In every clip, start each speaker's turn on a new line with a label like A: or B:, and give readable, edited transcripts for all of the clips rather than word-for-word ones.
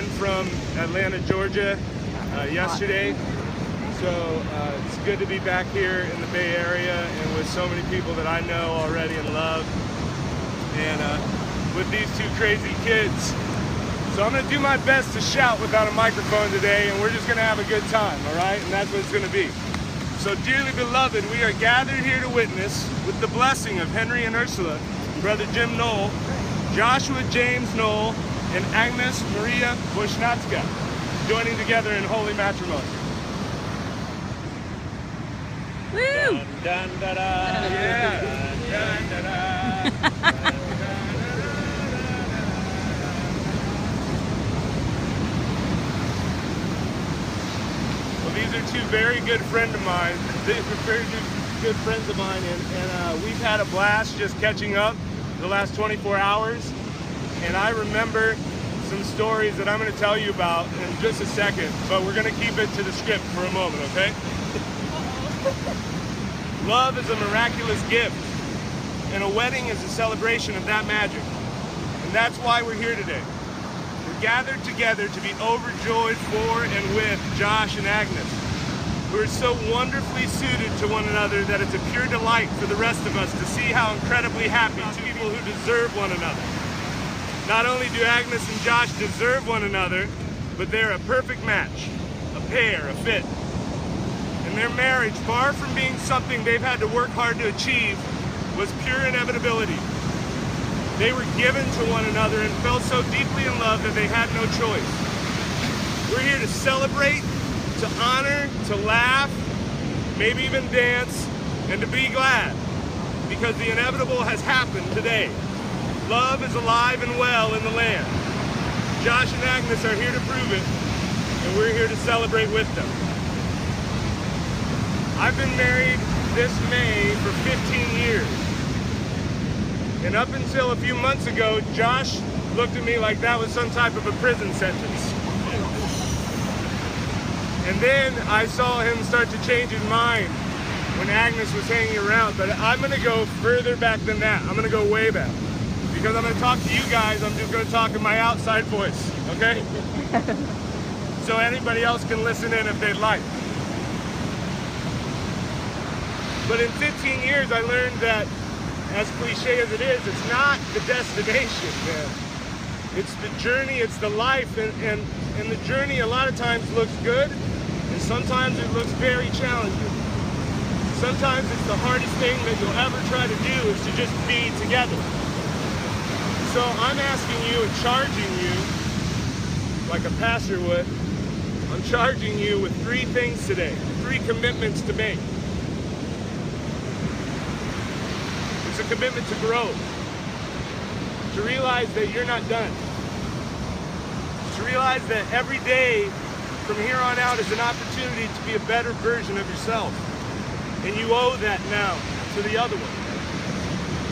A: in from Atlanta, Georgia yesterday. So it's good to be back here in the Bay Area and with so many people that I know already and love. And with these two crazy kids. So I'm going to do my best to shout without a microphone today, and we're just going to have a good time, all right? And that's what it's going to be. So dearly beloved, we are gathered here to witness, with the blessing of Henry and Ursula, Brother Jim Knoll, Joshua James Knoll, and Agnes Maria Bushnatska, joining together in holy matrimony.
B: Woo!
C: Dun, dun, da, da.
A: Yeah. Dun, dun, da. These are two very good friends of mine. And we've had a blast just catching up the last 24 hours. And I remember some stories that I'm going to tell you about in just a second, but we're going to keep it to the script for a moment, okay? Love is a miraculous gift, and a wedding is a celebration of that magic. And that's why we're here today. We're gathered together to be overjoyed for and with Josh and Agnes, who are so wonderfully suited to one another that it's a pure delight for the rest of us to see how incredibly happy two people who deserve one another. Not only do Agnes and Josh deserve one another, but they're a perfect match, a pair, a fit. And their marriage, far from being something they've had to work hard to achieve, was pure inevitability. They were given to one another and fell so deeply in love that they had no choice. We're here to celebrate, to honor, to laugh, maybe even dance, and to be glad, because the inevitable has happened today. Love is alive and well in the land. Josh and Agnes are here to prove it, and we're here to celebrate with them. I've been married this May for 15 years. And up until a few months ago, Josh looked at me like that was some type of a prison sentence. And then I saw him start to change his mind when Agnes was hanging around. But I'm going to go further back than that. I'm going to go way back. Because I'm going to talk to you guys, I'm just going to talk in my outside voice, okay? So anybody else can listen in if they'd like. But in 15 years, I learned that, as cliche as it is, it's not the destination, man. It's the journey, it's the life, and the journey a lot of times looks good, and sometimes it looks very challenging. Sometimes it's the hardest thing that you'll ever try to do is to just be together. So I'm asking you and charging you, like a pastor would, I'm charging you with 3 things today, 3 commitments to make. It's a commitment to grow, to realize that you're not done, to realize that every day from here on out is an opportunity to be a better version of yourself, and you owe that now to the other one,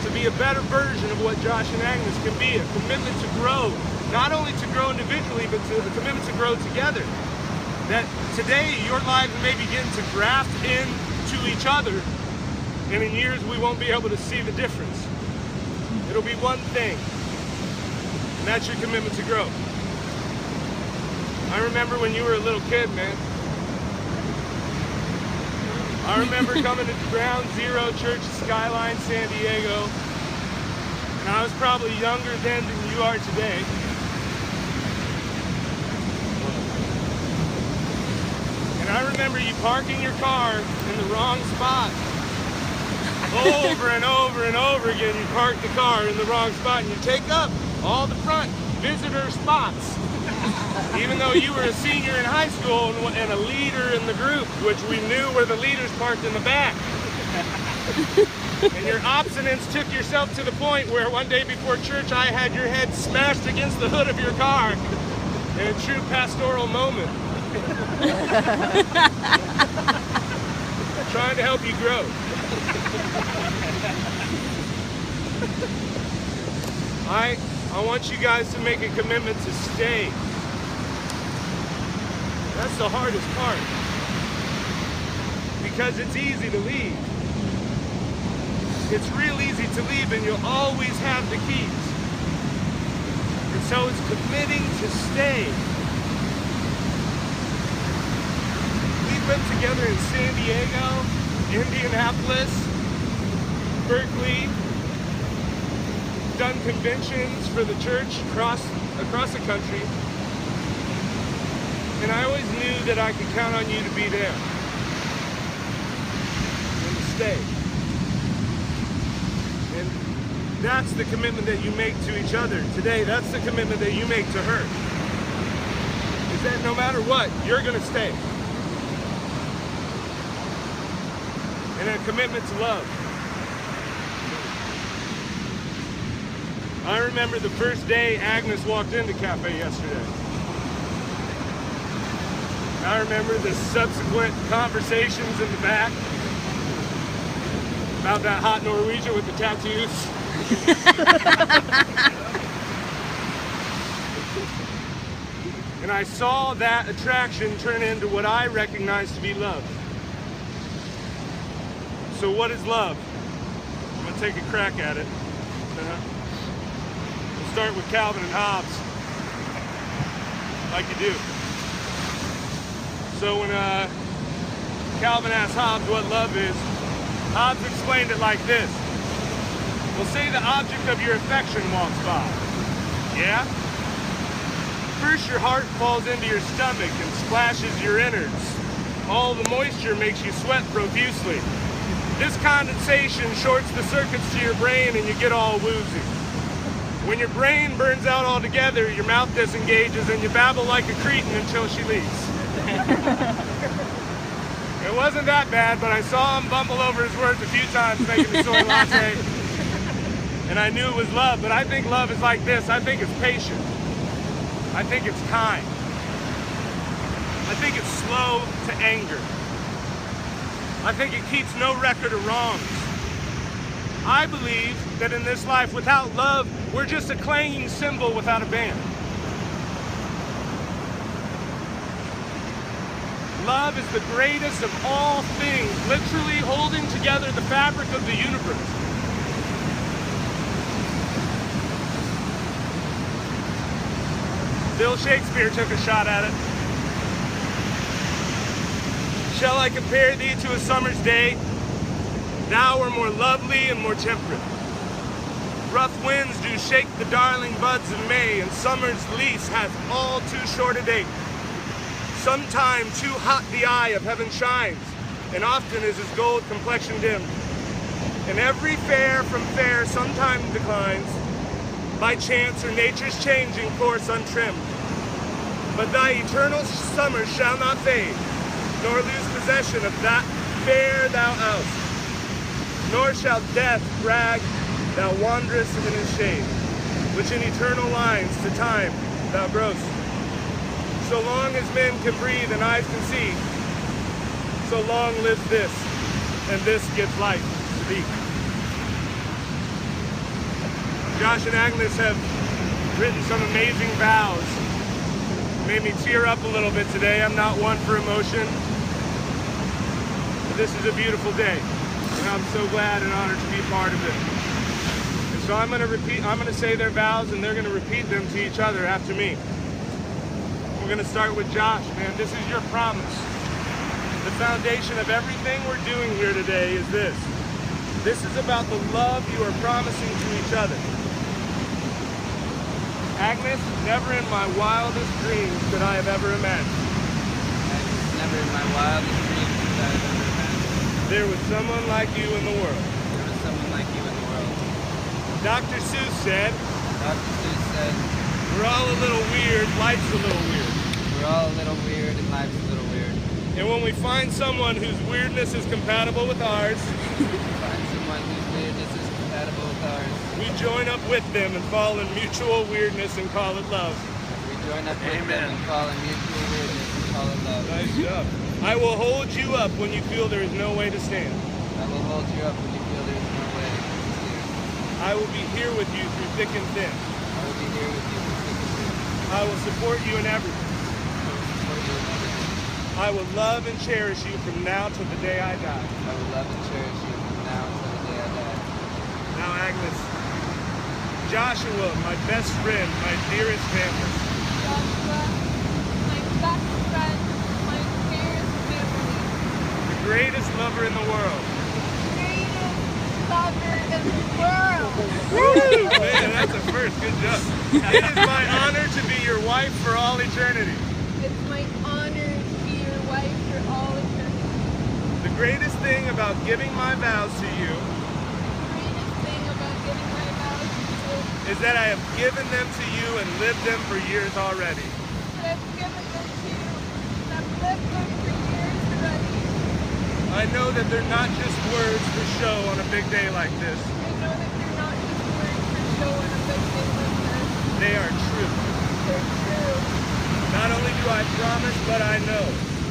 A: to be a better version of what Josh and Agnes can be, a commitment to grow, not only to grow individually, but to a commitment to grow together, that today your lives may begin to graft into each other. And in years, we won't be able to see the difference. It'll be one thing, and that's your commitment to grow. I remember when you were a little kid, man. I remember coming to Ground Zero Church Skyline, San Diego, and I was probably younger then than you are today. And I remember you parking your car in the wrong spot. Over and over and over again, you park the car in the wrong spot and you take up all the front visitor spots. Even though you were a senior in high school and a leader in the group, which we knew were the leaders parked in the back. And your obstinance took yourself to the point where one day before church, I had your head smashed against the hood of your car in a true pastoral moment. Trying to help you grow. I want you guys to make a commitment to stay. That's the hardest part. Because it's easy to leave. It's real easy to leave and you'll always have the keys. And so it's committing to stay. lived together in San Diego, Indianapolis, Berkeley, done conventions for the church across the country. And I always knew that I could count on you to be there and to stay. And that's the commitment that you make to each other today. That's the commitment that you make to her. Is that no matter what, you're going to stay. And a commitment to love. I remember the first day Agnes walked into Cafe yesterday. I remember the subsequent conversations in the back about that hot Norwegian with the tattoos. And I saw that attraction turn into what I recognize to be love. So what is love? I'm going to take a crack at it. We'll start with Calvin and Hobbes, like you do. So when Calvin asked Hobbes what love is, Hobbes explained it like this. Well, say the object of your affection walks by. Yeah? First your heart falls into your stomach and splashes your innards. All the moisture makes you sweat profusely. This condensation shorts the circuits to your brain and you get all woozy. When your brain burns out altogether, your mouth disengages and you babble like a cretin until she leaves. It wasn't that bad, but I saw him bumble over his words a few times making the soy latte. And I knew it was love, but I think love is like this. I think it's patient. I think it's kind. I think it's slow to anger. I think it keeps no record of wrongs. I believe that in this life, without love, we're just a clanging cymbal without a band. Love is the greatest of all things, literally holding together the fabric of the universe. Bill Shakespeare took a shot at it. Shall I compare thee to a summer's day? Thou art more lovely and more temperate. Rough winds do shake the darling buds of May, and summer's lease hath all too short a date. Sometime too hot the eye of heaven shines, and often is his gold complexion dimmed. And every fair from fair sometime declines, by chance or nature's changing course untrimmed. But thy eternal summer shall not fade, nor lose possession of that fair thou hast. Nor shall death brag thou wanderest in his shade, which in eternal lines to time thou growst. So long as men can breathe and eyes can see, so long lives this, and this gives life to thee. Josh and Agnes have written some amazing vows. Made me tear up a little bit today. I'm not one for emotion, but this is a beautiful day, and I'm so glad and honored to be a part of it. And so I'm going to say their vows, and they're going to repeat them to each other after me. We're going to start with Josh, man. This is your promise. The foundation of everything we're doing here today is this. This is about the love you are promising to each other. Agnes, never in my wildest dreams could I have ever imagined.
C: Agnes, never in my wildest dreams could I have ever imagined.
A: There was someone like you in the world.
C: There was someone like you in the world.
A: Dr. Seuss said,
C: we're
A: all a little weird, life's a little weird.
C: We're all a little weird and life's a little weird.
A: And when we find someone whose weirdness is compatible with ours, we join up with them and fall in mutual weirdness and call it love.
C: We join up with them and fall in mutual weirdness and call it love.
A: Nice job. I will hold you up when you feel there is no way to stand.
C: I will hold you up when you feel there is no way to stand.
A: I will be here with you through thick and thin.
C: I will be here with you through thick and thin.
A: I will support you in everything. I will love and cherish you from now till the day I die.
C: I will love and cherish you from now until the day I die.
A: Now, Agnes, Joshua, my best friend, my dearest family.
D: Joshua, my best friend, my dearest family.
A: It is my honor to be your wife for all eternity.
B: It's my honor to be your wife for all eternity.
A: The greatest thing about giving my vows to you
B: The greatest thing about giving my vows to you
A: is that I have given them to you and lived them for years already.
B: is that I've given them to you and I've lived them for years already.
A: I know that they're not just words for show on a big day like this.
B: I know that they're not just words for show on a big day like this.
A: They are true.
B: They're true.
A: Not only do I promise, but I know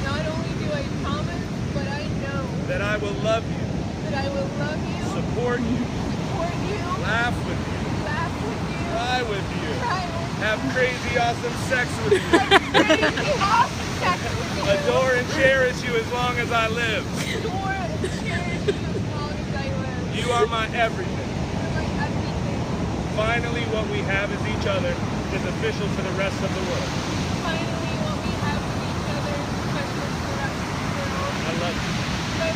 B: Not only do I promise, but I know
A: that I will love you,
B: that I will love you,
A: support you,
B: support you,
A: laugh with you,
B: laugh with you,
A: cry with you,
B: cry with you,
A: have crazy awesome sex with you,
B: crazy awesome sex with you,
A: adore and cherish you as long as I live.
B: adore and cherish you as long as I live.
A: You are my everything.
B: You're my everything.
A: Finally, what we have as each other is official to the rest of the world.
B: Finally, what we have with each other is special for the rest of the world.
A: I love you.
B: But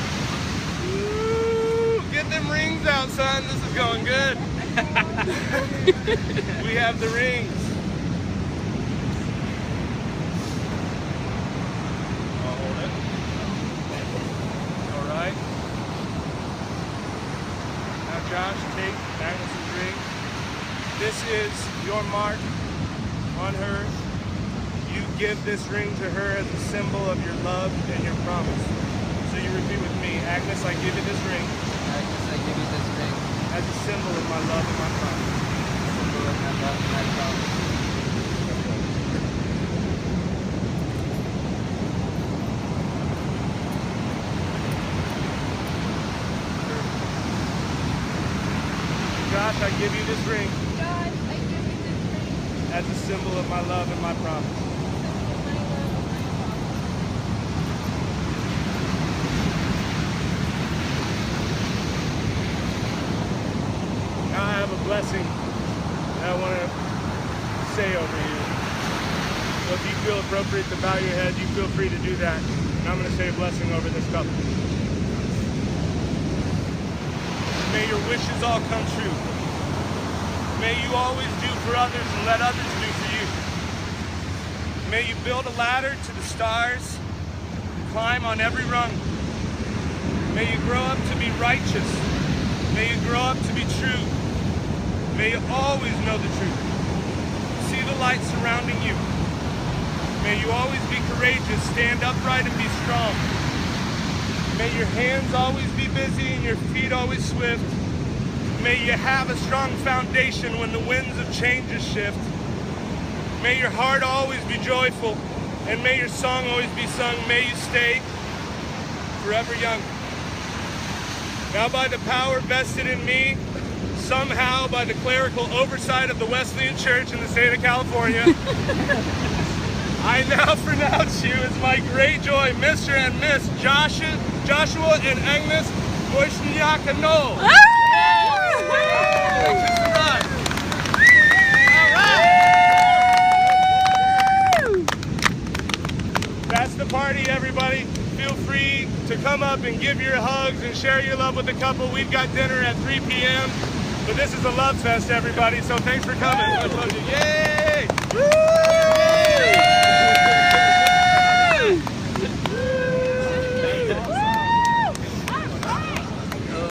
A: Woo! Get them rings out, son. This is going good. We have the rings. I'll hold it. All right. Now, Josh, take Agnes' ring. This is your mark on her. You give this ring to her as a symbol of your love and your promise. So you repeat with me. Agnes, I give you this ring
C: Agnes, I give you this ring.
A: as a symbol of my love and my promise.
C: Symbol of my love and my promise.
A: Josh, I give you this ring
B: God, I give you this ring
A: as a symbol of my love and my promise.
B: as my love and my promise.
A: Now I have a blessing that I want to say over you. So if you feel appropriate to bow your head, you feel free to do that. And I'm going to say a blessing over this couple. May your wishes all come true. May you always do for others and let others do for you. May you build a ladder to the stars, climb on every rung. May you grow up to be righteous. May you grow up to be true. May you always know the truth. See the light surrounding you. May you always be courageous, stand upright and be strong. May your hands always be busy and your feet always swift. May you have a strong foundation when the winds of change shift. May your heart always be joyful, and may your song always be sung. May you stay forever young. Now by the power vested in me, somehow by the clerical oversight of the Wesleyan Church in the state of California, I now pronounce you as my great joy, Mr. and Miss Joshua and Agnes Wojniak-Knoll. That's the party, everybody. Feel free to come up and give your hugs and share your love with the couple. We've got dinner at 3 p.m. But this is a love fest, everybody. So thanks for coming. I love you. Yay! Woo!